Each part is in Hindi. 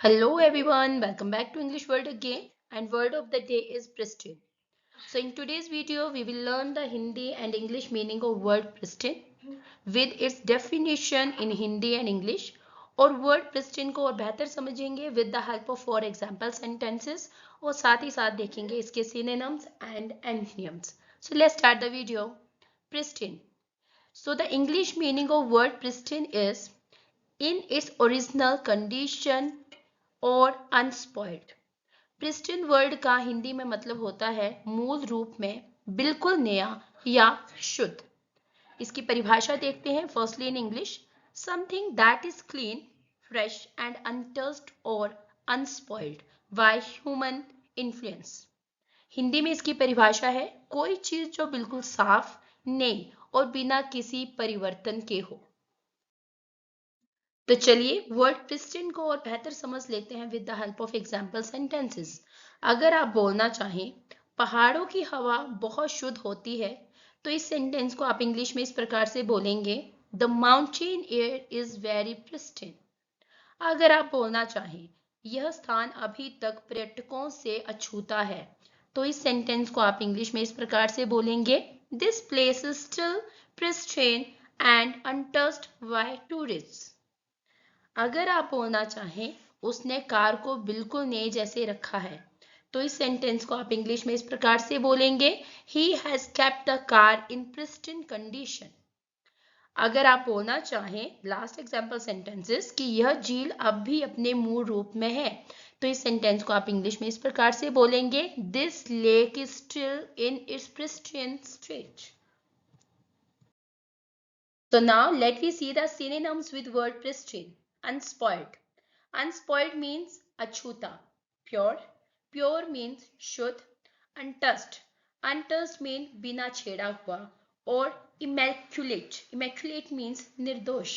Hello everyone, welcome back to English Word again, and word of the day is pristine. So in today's video we will learn the Hindi and English meaning of word pristine with its definition in Hindi and English और word pristine को और बेहतर समझेंगे with the help of for example sentences और साथ ही साथ देखेंगे इसके synonyms and antonyms. So let's start the video. Pristine. So the English meaning of word pristine is in its original condition और अनस्पॉइल्ड. प्रिस्टीन वर्ड का हिंदी में मतलब होता है मूल रूप में बिल्कुल नया या शुद्ध. इसकी परिभाषा देखते हैं. Firstly in English, something that is clean, fresh and untouched और unspoiled by human influence. Hindi में इसकी परिभाषा है कोई चीज जो बिल्कुल साफ, नई और बिना किसी परिवर्तन के हो. तो चलिए वर्ड प्रिस्टीन को और बेहतर समझ लेते हैं with the help of example sentences. अगर आप बोलना चाहें पहाड़ों की हवा बहुत शुद्ध होती है, तो इस सेंटेंस को आप इंग्लिश में इस प्रकार से बोलेंगे, the mountain air is very pristine. अगर आप बोलना चाहें यह स्थान अभी तक पर्यटकों से अछूता है, तो इस सेंटेंस को आप इंग्लिश में इस प्रकार से बोलेंगे, this place is still pristine and untouched by tourists. अगर आप बोलना चाहें उसने कार को बिल्कुल नए जैसे रखा है, तो इस सेंटेंस को आप इंग्लिश में इस प्रकार से बोलेंगे, he has kept the car in pristine condition. अगर आप बोलना चाहें लास्ट एग्जांपल सेंटेंसेस कि यह झील अब भी अपने मूल रूप में है, तो इस सेंटेंस को आप इंग्लिश में इस प्रकार से बोलेंगे, this lake is still in its pristine state. So now let we see the synonyms with word pristine. Unspoiled. Unspoiled means achuta. Pure. Pure means shuddh. Untouched. Untouched means bina cheda hua. Or immaculate. Immaculate means nirdosh.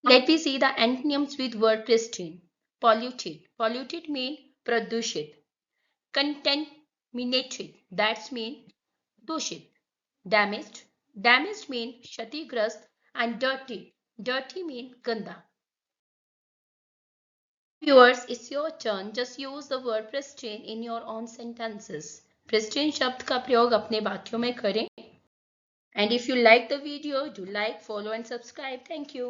Let me see the antonyms with word pristine. Polluted. Polluted means pradushit. Contaminated. That's mean dushit. Damaged. Damaged mean क्षतिग्रस्त and dirty. Dirty mean गंदा. Viewers, it's your turn. Just use the word pristine in your own sentences. Pristine शब्द का प्रयोग अपने वाक्यों में करें. And if you like the video, do like, follow and subscribe. Thank you.